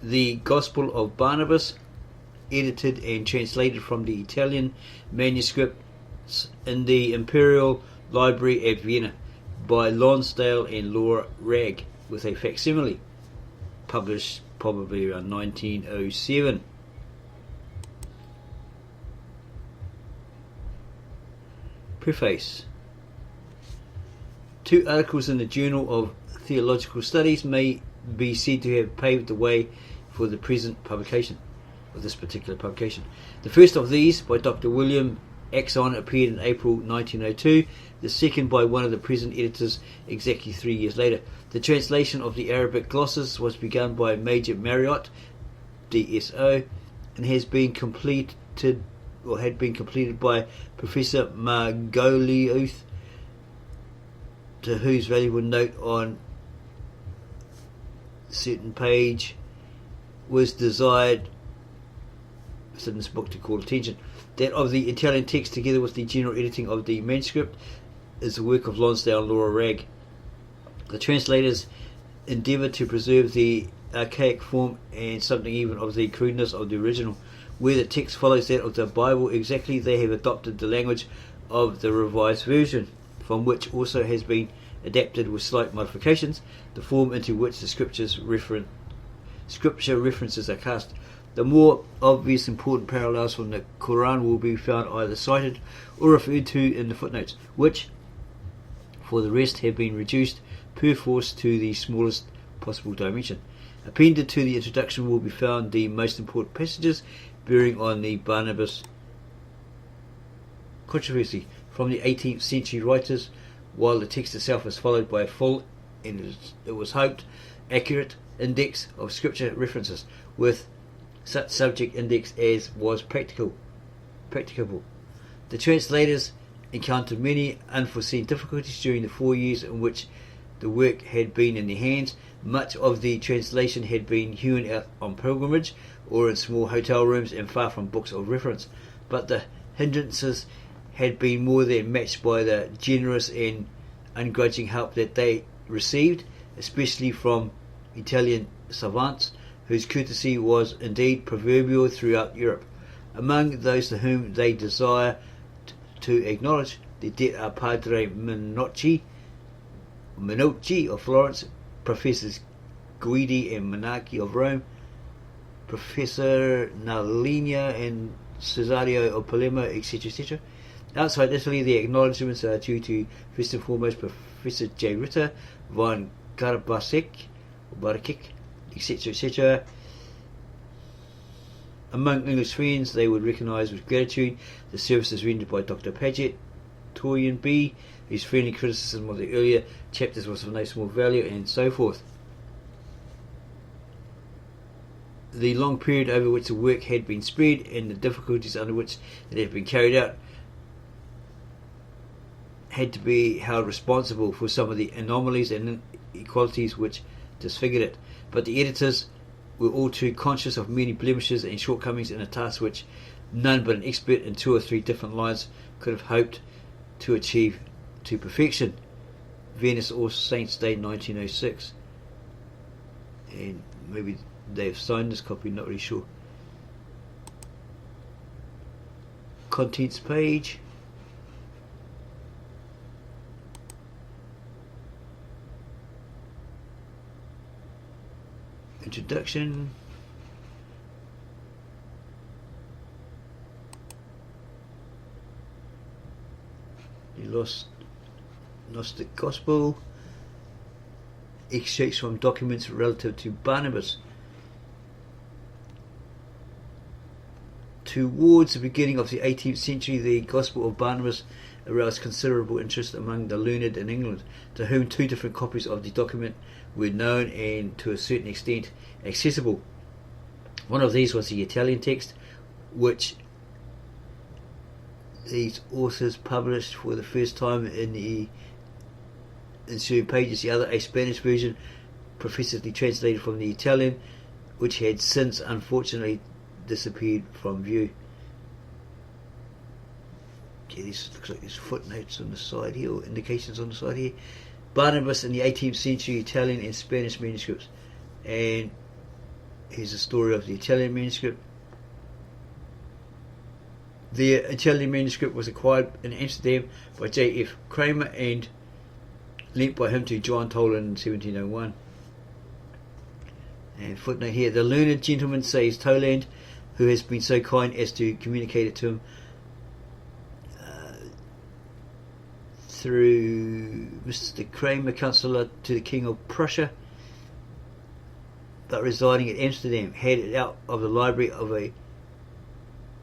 The Gospel of Barnabas, edited and translated from the Italian manuscripts in the Imperial Library at Vienna by Lonsdale and Laura Ragg, with a facsimile, published probably around 1907. Preface. 2 articles in the Journal of Theological Studies may be said to have paved the way for the present publication, of this particular publication. The first of these, by Dr. William Axon, appeared in April 1902, the second by one of the present editors exactly 3 years later. The translation of the Arabic glosses was begun by Major Marriott, DSO, and has been completed, or had been completed by Professor Margoliouth, to whose valuable note on a certain page was desired in this book to call attention. That of the Italian text, together with the general editing of the manuscript, is the work of Lonsdale and Laura Ragg. The translators endeavoured to preserve the archaic form and something even of the crudeness of the original. Where the text follows that of the Bible exactly, they have adopted the language of the Revised Version, from which also has been adapted with slight modifications the form into which the scripture references are cast. The more obvious important parallels from the Quran will be found either cited or referred to in the footnotes, which, for the rest, have been reduced perforce to the smallest possible dimension. Appended to the introduction will be found the most important passages bearing on the Barnabas controversy from the 18th century writers, while the text itself is followed by a full, and it was hoped, accurate index of scripture references, with such subject index as was practicable. The translators encountered many unforeseen difficulties during the 4 years in which the work had been in their hands. Much of the translation had been hewn out on pilgrimage or in small hotel rooms and far from books of reference, but the hindrances had been more than matched by the generous and ungrudging help that they received, especially from Italian savants, whose courtesy was indeed proverbial throughout Europe. Among those to whom they desire to acknowledge the debt are Padre Minocci of Florence, Professors Guidi and Monarchi of Rome, Professor Nalina and Cesario of Palermo, etc., etc. Outside Italy, the acknowledgements are due to, first and foremost, Professor J. Ritter, von Garbasek, etc., etc. Among English friends, they would recognise with gratitude the services rendered by Dr. Paget, Torian B., whose friendly criticism of the earlier chapters was of no small value, and so forth. The long period over which the work had been spread and the difficulties under which it had been carried out had to be held responsible for some of the anomalies and inequalities which disfigured it. But the editors were all too conscious of many blemishes and shortcomings in a task which none but an expert in 2 or 3 different lines could have hoped to achieve to perfection. Venice All Saints Day 1906. And maybe they've signed this copy, not really sure. Contents page. Introduction. The Gnostic Gospel. Extracts from documents relative to Barnabas. Towards the beginning of the 18th century, the Gospel of Barnabas aroused considerable interest among the learned in England, to whom 2 different copies of the document were known and to a certain extent accessible. One of these was the Italian text, which these authors published for the first time in the ensuing pages. The other, a Spanish version, professedly translated from the Italian, which had since unfortunately disappeared from view. Okay, this looks like there's footnotes on the side here, or indications on the side here. Barnabas in the 18th century Italian and Spanish manuscripts, and Here's the story of the Italian manuscript. The Italian manuscript was acquired in Amsterdam by J.F. Kramer and lent by him to John Toland in 1701. And footnote here, the learned gentleman says Toland, who has been so kind as to communicate it to him through Mr. Kramer, councillor to the King of Prussia, but residing at Amsterdam, had it out of the library of a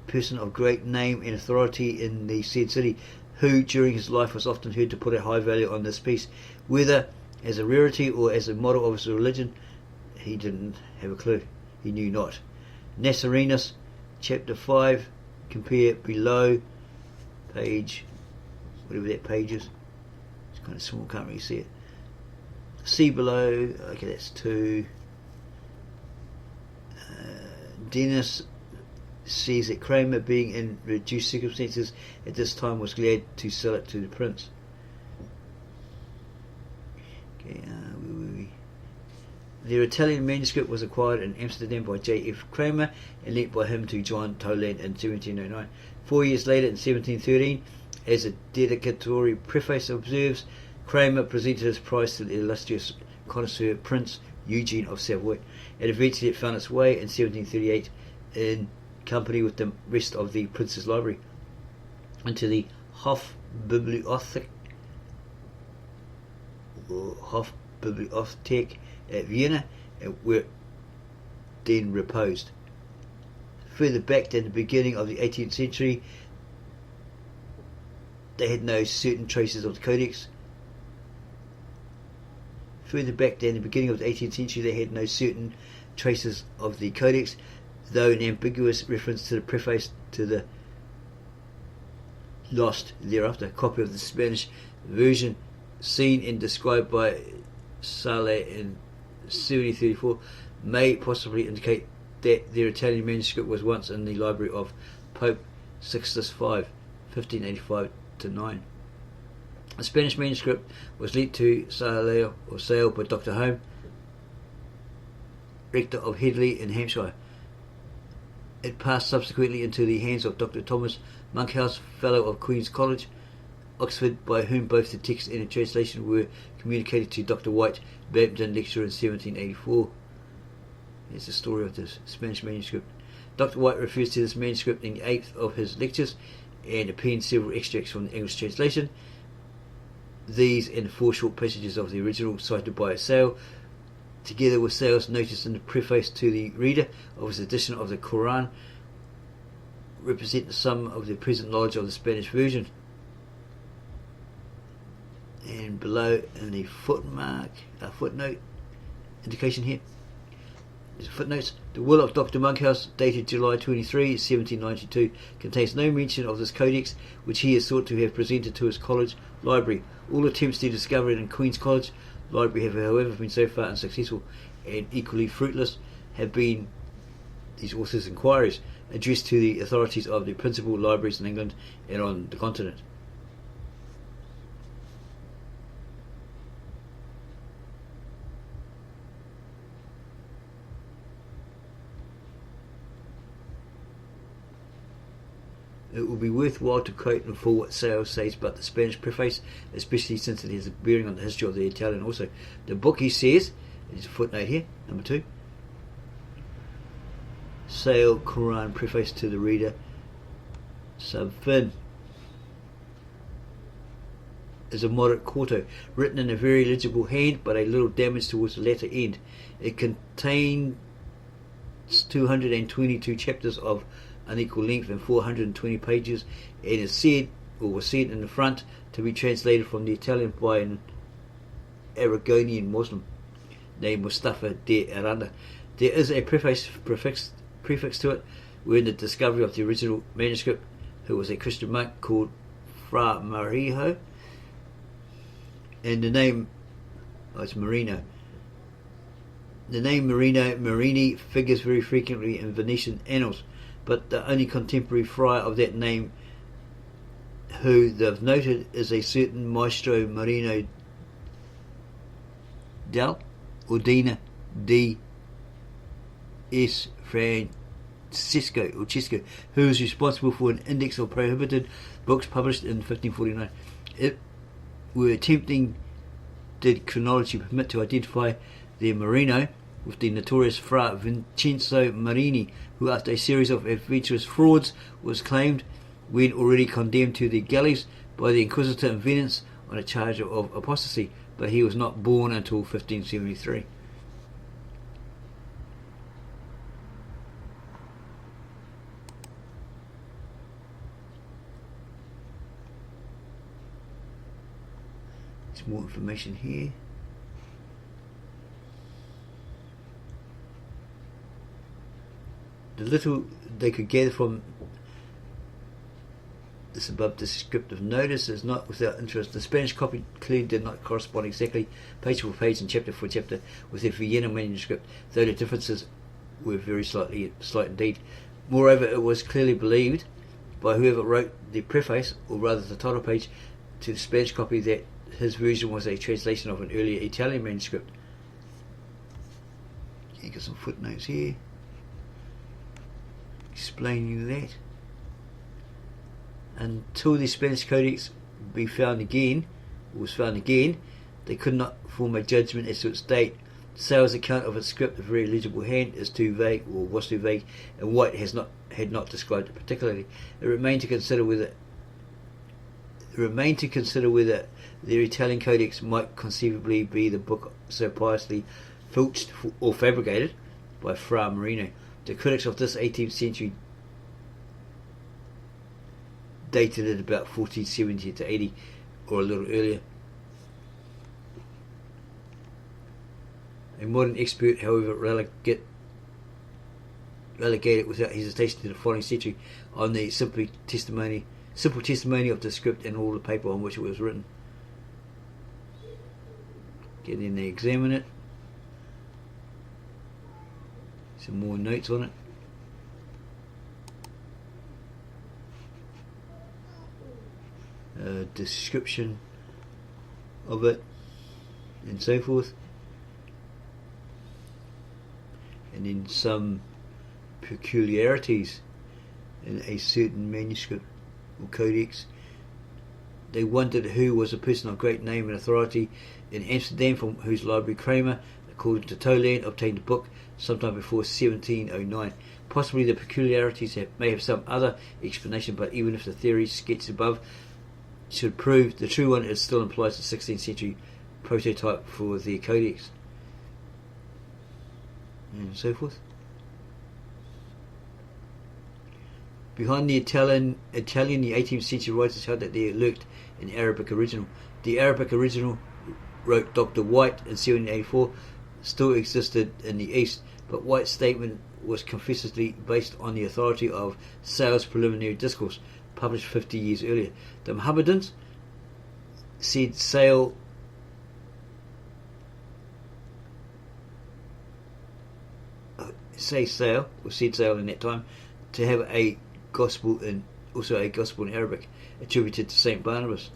person of great name and authority in the said city, who during his life was often heard to put a high value on this piece, whether as a rarity or as a model of his religion. He didn't have a clue. He knew not. Nassarinus, chapter 5, compare below, page, whatever that page is. It's kind of small, can't really see it. See below, okay, that's 2. Dennis says that Kramer, being in reduced circumstances at this time, was glad to sell it to the prince. Okay, their Italian manuscript was acquired in Amsterdam by J.F. Kramer and lent by him to John Toland in 1709. 4 years later, in 1713, as a dedicatory preface observes, Kramer presented his prize to the illustrious connoisseur Prince Eugene of Savoy, and eventually it found its way in 1738 in company with the rest of the prince's library into the Hofbibliothek at Vienna, where it then reposed. Further back than the beginning of the 18th century, they had no certain traces of the codex. Though an ambiguous reference to the preface to the lost thereafter copy of the Spanish version seen and described by Sale in 1734 may possibly indicate that their Italian manuscript was once in the library of Pope Sixtus V, 1585-9. A Spanish manuscript was lent to Sale by Dr. Home, rector of Headley in Hampshire. It passed subsequently into the hands of Dr. Thomas Monkhouse, Fellow of Queen's College, Oxford, by whom both the text and the translation were communicated to Dr. White, Bampton lecturer in 1784. Here's the story of this Spanish manuscript. Dr. White refers to this manuscript in the 8th of his lectures and appends several extracts from the English translation. These and 4 short passages of the original cited by Sale, together with Sale's notice in the preface to the reader of his edition of the Quran, represent the sum of the present knowledge of the Spanish version. And below in the footnote indication here, there's footnotes. The will of Dr. Monkhouse, dated July 23, 1792, contains no mention of this codex, which he is thought to have presented to his college library. All attempts to discover it in Queen's College library have, however, been so far unsuccessful, and equally fruitless have been these authors' inquiries addressed to the authorities of the principal libraries in England and on the continent. It will be worthwhile to quote in full what Sale says about the Spanish preface, especially since it has a bearing on the history of the Italian also. The book, he says, there's a footnote here, number 2. Sale Quran preface to the reader, subfin, is a moderate quarto, written in a very legible hand, but a little damage towards the latter end. It contains 222 chapters of unequal length and 420 pages, and is said, or was said in the front, to be translated from the Italian by an Aragonian Muslim named Mustafa de Aranda. There is a prefix to it, wherein the discovery of the original manuscript, who was a Christian monk called Fra Marijo, and the name, it's Marino. The name Marini figures very frequently in Venetian annals, but the only contemporary friar of that name who they've noted is a certain Maestro Marino del Ordina di S. Francisco, who was responsible for an index of prohibited books published in 1549. It were attempting did chronology permit to identify the Marino with the notorious Fra Vincenzo Marini, who after a series of adventurous frauds was claimed when already condemned to the galleys by the Inquisitor in Venice on a charge of apostasy, but he was not born until 1573. There's more information here. The little they could gather from this above descriptive notice is not without interest. The Spanish copy clearly did not correspond exactly, page for page and chapter for chapter, with the Vienna manuscript, though the differences were very slight indeed. Moreover, it was clearly believed by whoever wrote the preface, or rather the title page, to the Spanish copy that his version was a translation of an earlier Italian manuscript. You got some footnotes here explaining that. Until the Spanish Codex was found again, they could not form a judgment as to its date. Sale's account of its script, a very legible hand, is too vague, or was too vague, and White had not described it particularly. It remained to consider whether their Italian Codex might conceivably be the book so piously filched or fabricated by Fra Marino. The critics of this 18th century dated it about 1470 to 80, or a little earlier. A modern expert, however, relegate it without hesitation to the following century on the simple testimony of the script and all the paper on which it was written. Then they examine it. Some more notes on it. Description of it and so forth, and then some peculiarities in a certain manuscript or codex. They wondered who was a person of great name and authority in Amsterdam from whose library Kramer, according to Toland, obtained the book sometime before 1709. Possibly the peculiarities may have some other explanation, but even if the theories sketched above should prove the true one, it still implies a 16th century prototype for the codex, and so forth. Behind the Italian, the 18th century writers held that there lurked an Arabic original. The Arabic original, wrote Dr. White in 1784, still existed in the East, but White's statement was confessedly based on the authority of Sale's preliminary discourse, published 50 years earlier. The Mohammedans said Sale in that time to have a gospel in Arabic attributed to Saint Barnabas.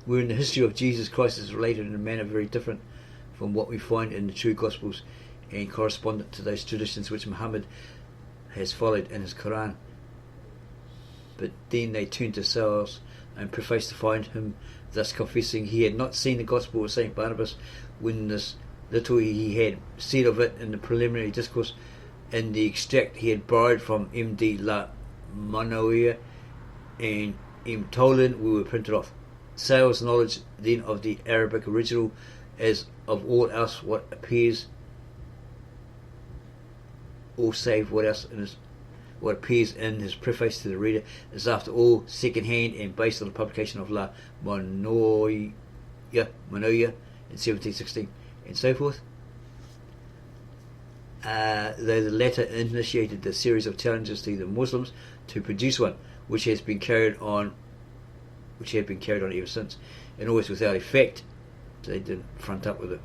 Wherein the history of Jesus Christ is related in a manner very different from what we find in the true Gospels and correspondent to those traditions which Muhammad has followed in his Quran. But then they turned to Sales and preface to find him thus confessing he had not seen the Gospel of St. Barnabas when this little he had said of it in the preliminary discourse and the extract he had borrowed from M.D. La Manoia and M. Tolan were printed off. Sale's knowledge then of the Arabic original, as of all else what appears, or save what appears in his preface to the reader, is after all second hand and based on the publication of La Manoia in 1716 and so forth. Though the latter initiated the series of challenges to the Muslims to produce one, which had been carried on ever since, and always without effect. So they didn't front up with it.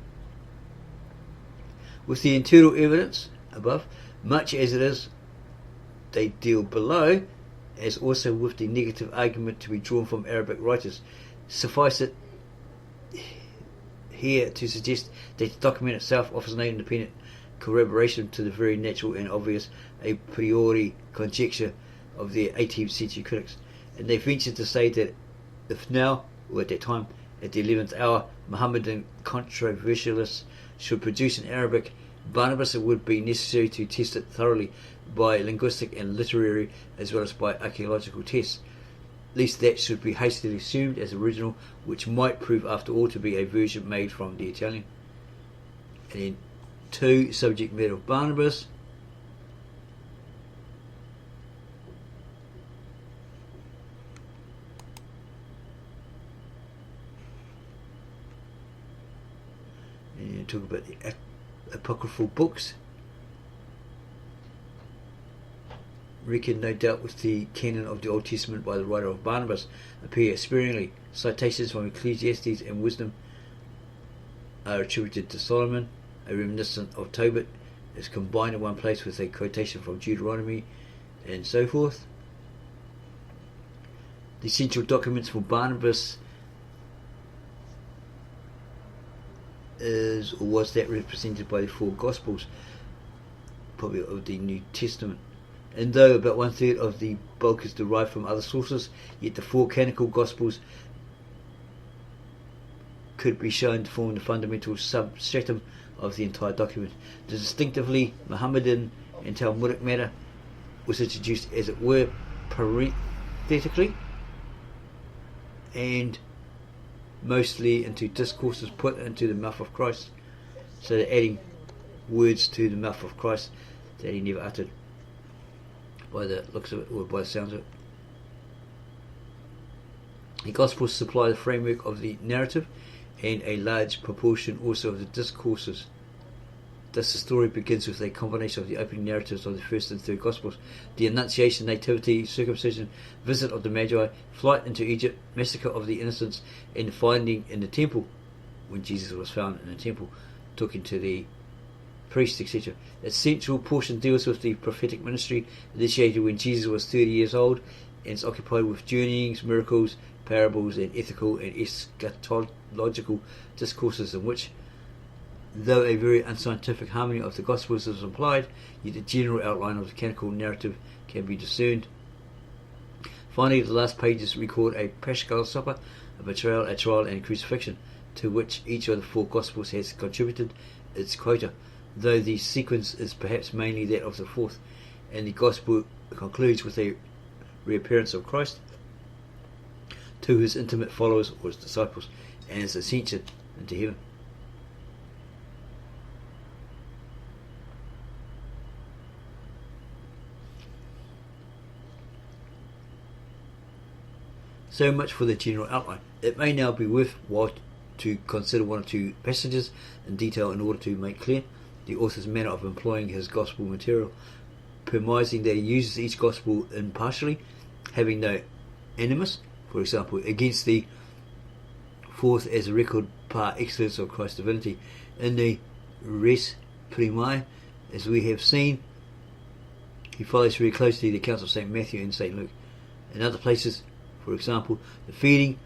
With the internal evidence above, much as it is, they deal below, as also with the negative argument to be drawn from Arabic writers. Suffice it here to suggest that the document itself offers no independent corroboration to the very natural and obvious a priori conjecture of the 18th century critics, and they ventured to say that if now, or at that time, at the 11th hour, Mohammedan controversialists should produce in Arabic Barnabas, it would be necessary to test it thoroughly by linguistic and literary as well as by archaeological tests. At least that should be hastily assumed as original, which might prove after all to be a version made from the Italian. And then 2. Subject matter of Barnabas. And talk about the apocryphal books. Reckoned no doubt with the canon of the Old Testament by the writer of Barnabas appear sparingly. Citations from Ecclesiastes and Wisdom are attributed to Solomon. A reminiscence of Tobit is combined in one place with a quotation from Deuteronomy, and so forth. The essential documents for Barnabas is, or was that represented by the 4 Gospels, probably of the New Testament. And though about 1/3 of the bulk is derived from other sources, yet the 4 canonical Gospels could be shown to form the fundamental substratum of the entire document. The distinctively Mohammedan and Talmudic matter was introduced, as it were, parenthetically, and mostly into discourses put into the mouth of Christ. So they're adding words to the mouth of Christ that he never uttered, by the looks of it, or by the sounds of it. The Gospels supply the framework of the narrative and a large proportion also of the discourses. Thus the story begins with a combination of the opening narratives of the 1st and 3rd Gospels: the Annunciation, Nativity, Circumcision, Visit of the Magi, Flight into Egypt, Massacre of the Innocents, and Finding in the Temple, when Jesus was found in the temple, talking to the priests, etc. The central portion deals with the prophetic ministry, initiated when Jesus was 30 years old, and is occupied with journeyings, miracles, parables, and ethical and eschatological discourses, in which, though a very unscientific harmony of the Gospels is implied, yet the general outline of the canonical narrative can be discerned. Finally, the last pages record a Paschal Supper, a betrayal, a trial, and a crucifixion, to which each of the 4 Gospels has contributed its quota, though the sequence is perhaps mainly that of the 4th, and the Gospel concludes with a reappearance of Christ to his intimate followers or his disciples, and his ascension into heaven. So much for the general outline. It may now be worthwhile to consider 1 or 2 passages in detail in order to make clear the author's manner of employing his gospel material, premising that he uses each gospel impartially, having no animus, for example, against the 4th as a record par excellence of Christ's divinity. In the res primae, as we have seen, he follows very closely the accounts of St. Matthew and St. Luke. In other places, for example, the feeding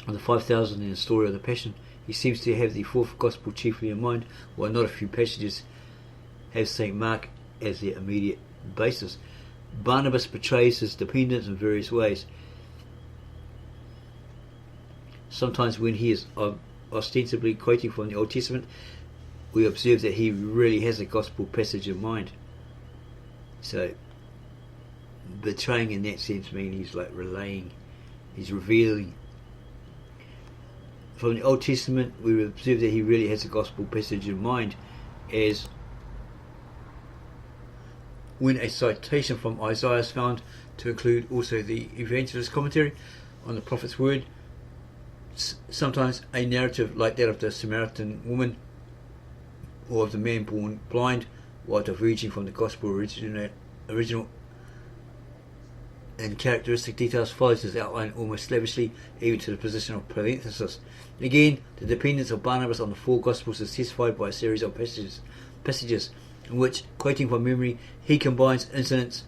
of the 5,000 and the story of the Passion, he seems to have the 4th Gospel chiefly in mind, while not a few passages have St. Mark as their immediate basis. Barnabas betrays his dependence in various ways. Sometimes when he is ostensibly quoting from the Old Testament, we observe that he really has a gospel passage in mind. So betraying in that sense means he's like relaying, he's revealing. From the Old Testament, we observe that he really has a gospel passage in mind, as when a citation from Isaiah is found to include also the evangelist commentary on the prophet's word. Sometimes a narrative like that of the Samaritan woman or of the man born blind, while diverging from the gospel original and characteristic details, follows his outline almost slavishly, even to the position of parenthesis. Again, the dependence of Barnabas on the 4 Gospels is testified by a series of passages in which, quoting from memory, he combines incidents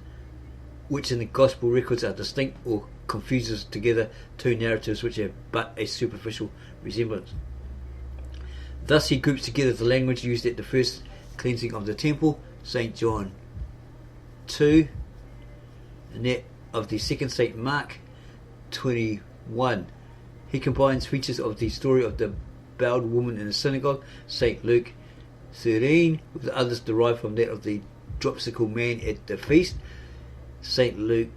which in the Gospel records are distinct, or confuses together 2 narratives which have but a superficial resemblance. Thus he groups together the language used at the first cleansing of the temple, St. John 2, and that of the second St. Mark 21. He combines features of the story of the bowed woman in the synagogue, St. Luke 13, with others derived from that of the dropsical man at the feast, St. Luke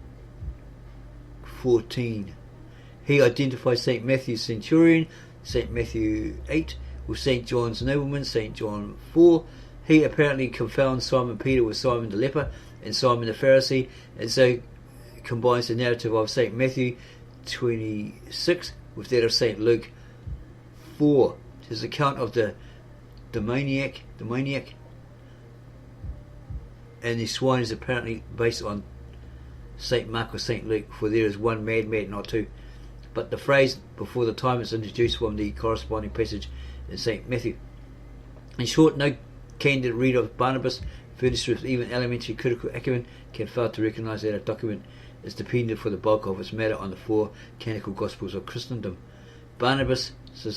14. He identifies St. Matthew's centurion, St. Matthew 8, with St. John's nobleman, St. John 4. He apparently confounds Simon Peter with Simon the leper and Simon the Pharisee, and so combines the narrative of St. Matthew 26 with that of St. Luke 4. His account of the maniac and the swine is apparently based on St. Mark or St. Luke, for there is one madman, not two. But the phrase before the time is introduced from the corresponding passage in St. Matthew. In short, no candid reader of Barnabas, furnished with even elementary critical acumen, can fail to recognise that a document is dependent for the bulk of its matter on the four canonical Gospels of Christendom. Barnabas'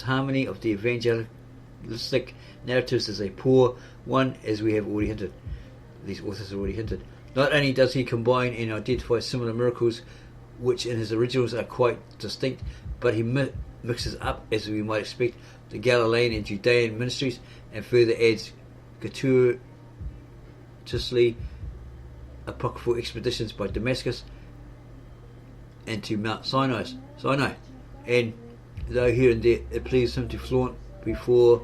harmony of the evangelistic narratives is a poor one, as we have already hinted. These authors have already hinted. Not only does he combine and identify similar miracles, which in his originals are quite distinct, but he mixes up, as we might expect, the Galilean and Judean ministries, and further adds gratuitously apocryphal expeditions by Damascus and to Mount Sinai. And though here and there it pleases him to flaunt before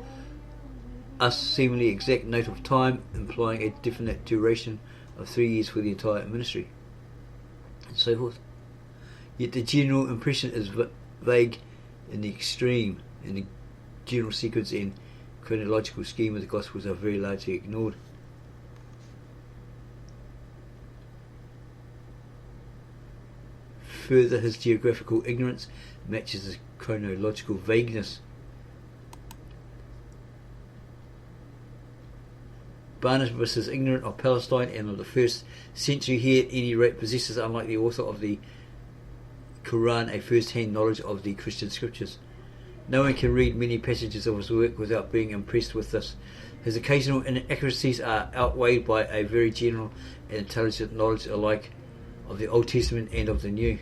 us seemingly exact note of time, implying a definite duration of 3 years for the entire ministry, and so forth. Yet the general impression is vague in the extreme, and the general sequence and chronological scheme of the Gospels are very largely ignored. Further, his geographical ignorance matches his chronological vagueness. Barnabas is ignorant of Palestine and of the first century. He at any rate possesses, unlike the author of the Quran, a first-hand knowledge of the Christian scriptures. No one can read many passages of his work without being impressed with this. His occasional inaccuracies are outweighed by a very general and intelligent knowledge alike of the Old Testament and of the New.